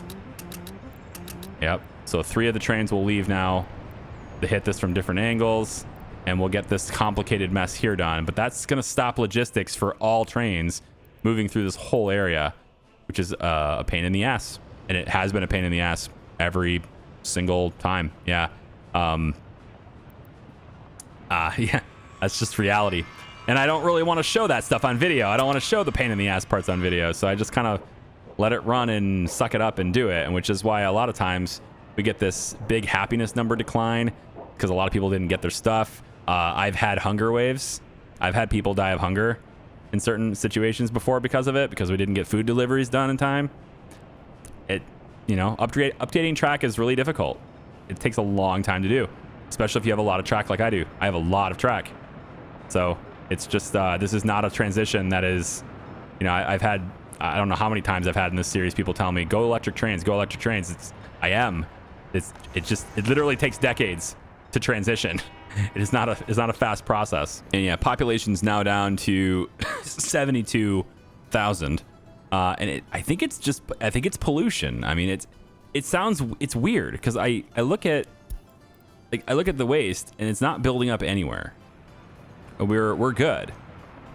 Yep. So 3 of the trains will leave now to hit this from different angles, and we'll get this complicated mess here done. But that's going to stop logistics for all trains moving through this whole area, which is a pain in the ass. And it has been a pain in the ass every single time. Yeah. Yeah, that's just reality. And I don't really want to show that stuff on video. I don't want to show the pain in the ass parts on video. So I just kind of let it run and suck it up and do it. And which is why a lot of times we get this big happiness number decline because a lot of people didn't get their stuff. I've had hunger waves. I've had people die of hunger in certain situations before because of it, because we didn't get food deliveries done in time. You know, updating track is really difficult. It takes a long time to do, especially if you have a lot of track like I do. I have a lot of track. So it's just, this is not a transition that is, you know, I've had, I don't know how many times I've had in this series, people tell me, go electric trains, go electric trains. It literally takes decades to transition. It's not a fast process. And yeah, population's now down to 72,000. And I think it's pollution. I mean, it's weird because I look at the waste and it's not building up anywhere. We're good.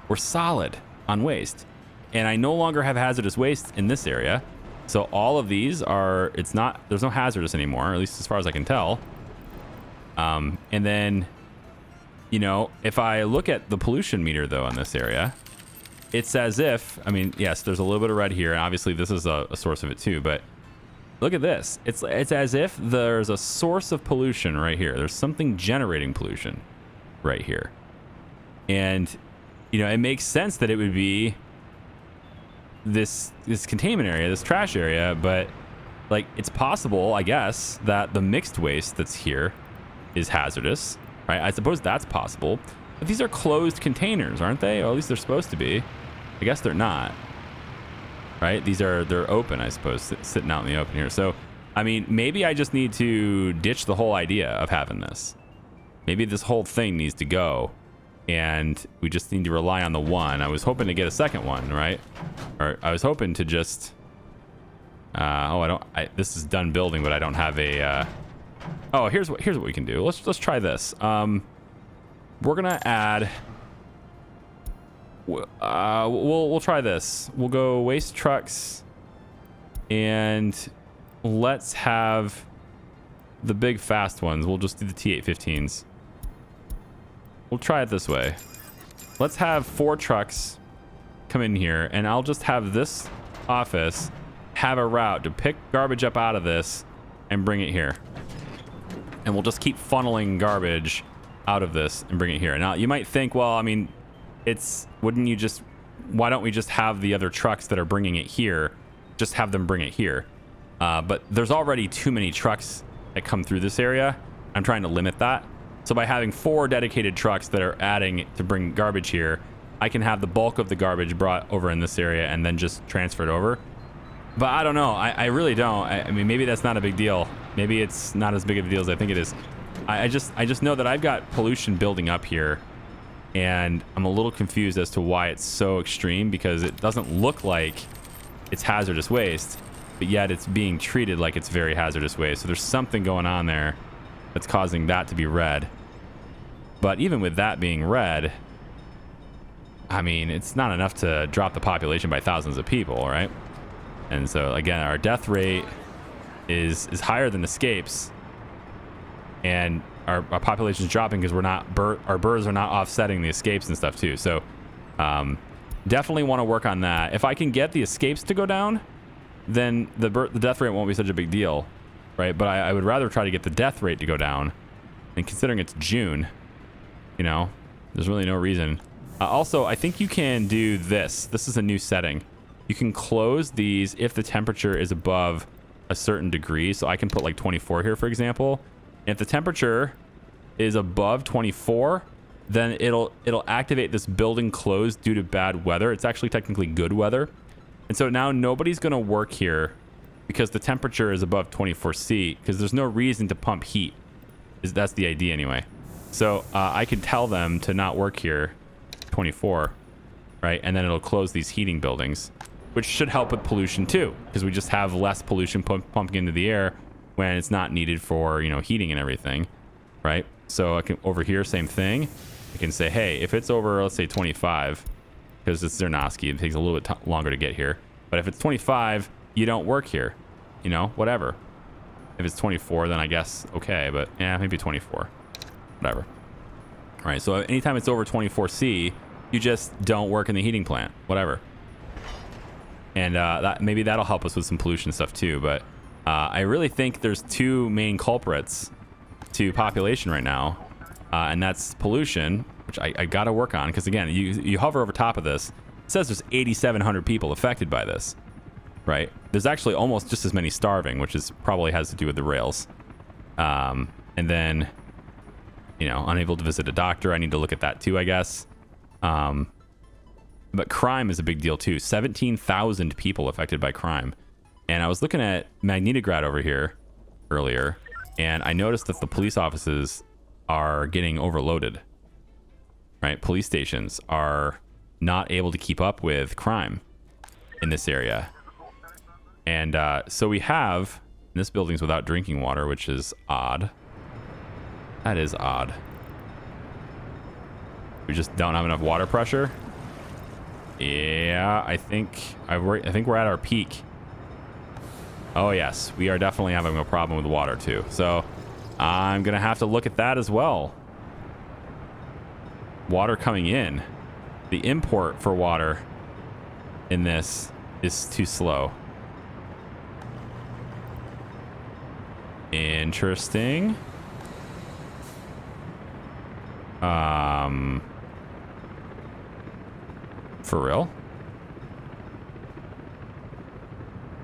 We're solid on waste. And I no longer have hazardous waste in this area. So all of these there's no hazardous anymore, at least as far as I can tell. And then, you know, if I look at the pollution meter though in this area, it's as if, I mean, yes, there's a little bit of red here, and obviously this is a source of it too, but look at this. It's as if there's a source of pollution right here. There's something generating pollution right here. And, you know, it makes sense that it would be this containment area, this trash area, but like it's possible, I guess, that the mixed waste that's here is hazardous, right? I suppose that's possible. But these are closed containers, aren't they? Or at least they're supposed to be. I guess they're not, right? They're open, I suppose, sitting out in the open here. So, I mean, maybe I just need to ditch the whole idea of having this. maybe this whole thing needs to go, and we just need to rely on the one. I was hoping to get a second one, right? Or I was hoping to just this is done building, but I don't have a here's what we can do. Let's try this. We're gonna add we'll try this. We'll go waste trucks, and let's have the big fast ones. We'll just do the T815s. We'll try it this way. Let's have 4 trucks come in here, and I'll just have this office have a route to pick garbage up out of this and bring it here. And we'll just keep funneling garbage out of this and bring it here. Now, you might think, well, I mean, why don't we just have the other trucks that are bringing it here, just have them bring it here? But there's already too many trucks that come through this area. I'm trying to limit that. So by having 4 dedicated trucks that are adding to bring garbage here, I can have the bulk of the garbage brought over in this area and then just transferred over. But I don't know. I really don't. I mean, maybe that's not a big deal. Maybe it's not as big of a deal as I think it is. I just know that I've got pollution building up here, and I'm a little confused as to why it's so extreme, because it doesn't look like it's hazardous waste, but yet it's being treated like it's very hazardous waste. So there's something going on there that's causing that to be red. But even with that being red, I mean, it's not enough to drop the population by thousands of people, right? And so again, our death rate is higher than escapes, and our population is dropping because our birds are not offsetting the escapes and stuff too. So definitely want to work on that. If I can get the escapes to go down, then the death rate won't be such a big deal, right? But I would rather try to get the death rate to go down. And considering it's June, you know, there's really no reason. Also, I think you can do this. This is a new setting. You can close these if the temperature is above a certain degree. So I can put like 24 here, for example. And if the temperature is above 24, then it'll activate this building closed due to bad weather. It's actually technically good weather. And so now nobody's going to work here because the temperature is above 24°C, because there's no reason to pump heat. That's the idea anyway. So I could tell them to not work here 24, right? And then it'll close these heating buildings, which should help with pollution too, because we just have less pollution pumping into the air when it's not needed for, you know, heating and everything, right? So I can, over here, same thing. I can say, hey, if it's over, let's say 25, because it's Zernoski, it takes a little bit longer to get here. But if it's 25, you don't work here, you know, whatever. If it's 24, then I guess, okay, but yeah, maybe 24, whatever. All right, so anytime it's over 24°C, you just don't work in the heating plant, whatever. And maybe that'll help us with some pollution stuff too. But I really think there's 2 main culprits to population right now, and that's pollution, which I got to work on, because again, you hover over top of this, it says there's 8,700 people affected by this, right? There's actually almost just as many starving, which is probably has to do with the rails. And then, you know, unable to visit a doctor. I need to look at that too, I guess. But crime is a big deal too. 17,000 people affected by crime. And I was looking at Magnitograd over here earlier, and I noticed that the police offices are getting overloaded, right? Police stations are not able to keep up with crime in this area. And so we have, this building's without drinking water, which is odd. That is odd. We just don't have enough water pressure. Yeah, I think we're at our peak. Oh yes, we are definitely having a problem with water too. So I'm gonna have to look at that as well. Water coming in. The import for water in this is too slow. Interesting. For real?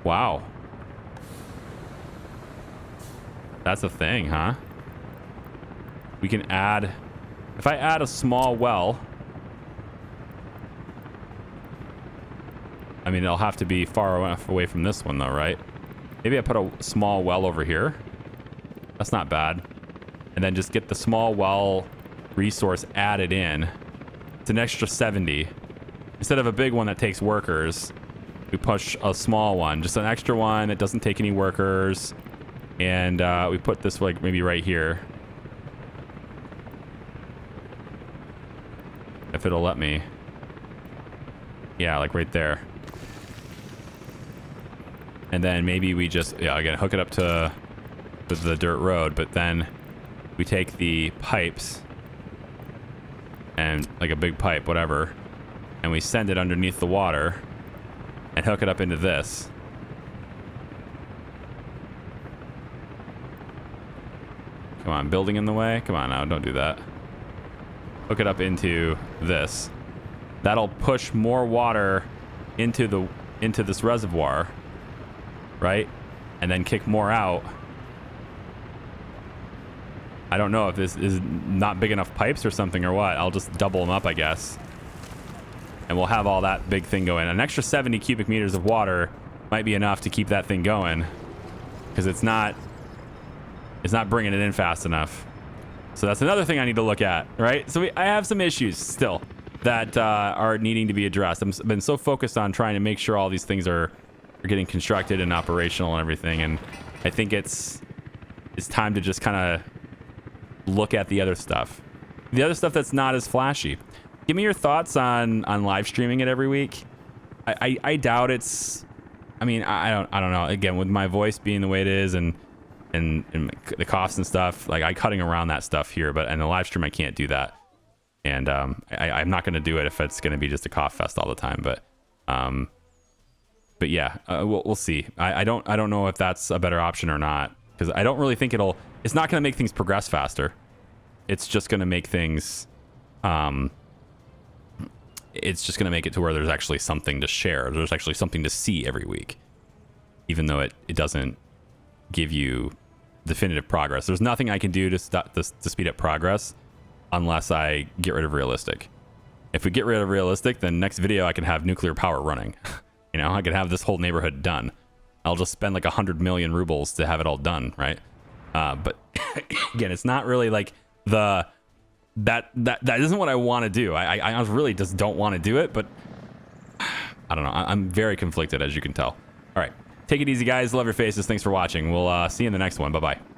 Wow. That's a thing, huh? We can add... If I add a small well... I mean, it'll have to be far enough away from this one, though, right? Maybe I put a small well over here. That's not bad. and then just get the small well resource added in. It's an extra 70. Instead of a big one that takes workers, we push a small one, just an extra one that doesn't take any workers. And we put this like maybe right here. If it'll let me. Yeah, like right there. And then maybe we just, yeah, again, hook it up to the dirt road, but then we take the pipes and like a big pipe, whatever, and we send it underneath the water and hook it up into this. Come on, building in the way? Come on now, don't do that. Hook it up into this. That'll push more water into this reservoir, right? And then kick more out. I don't know if this is not big enough pipes or something or what. I'll just double them up, I guess. And we'll have all that big thing going. An extra 70 cubic meters of water might be enough to keep that thing going, because it's not bringing it in fast enough. So that's another thing I need to look at, right? So I have some issues still that are needing to be addressed. I've been so focused on trying to make sure all these things are getting constructed and operational and everything, and I think it's time to just kind of look at the other stuff. The other stuff that's not as flashy. Give me your thoughts on live streaming it every week. I doubt it's, I mean, I don't know. Again, with my voice being the way it is and the costs and stuff, like I'm cutting around that stuff here, but in the live stream I can't do that. And I'm not going to do it if it's going to be just a cough fest all the time. But yeah, we'll see. I don't know if that's a better option or not, because I don't really think it's not going to make things progress faster. It's just going to make things, it's just going to make it to where there's actually something to share. There's actually something to see every week, even though it doesn't give you definitive progress. There's nothing I can do to speed up progress unless I get rid of realistic. If we get rid of realistic, then next video I can have nuclear power running. You know, I can have this whole neighborhood done. I'll just spend like 100 million rubles to have it all done, right? But again, it's not really like that isn't what I want to do. I really just don't want to do it, but I don't know. I'm very conflicted, as you can tell. All right. Take it easy, guys. Love your faces. Thanks for watching. We'll see you in the next one. Bye-bye.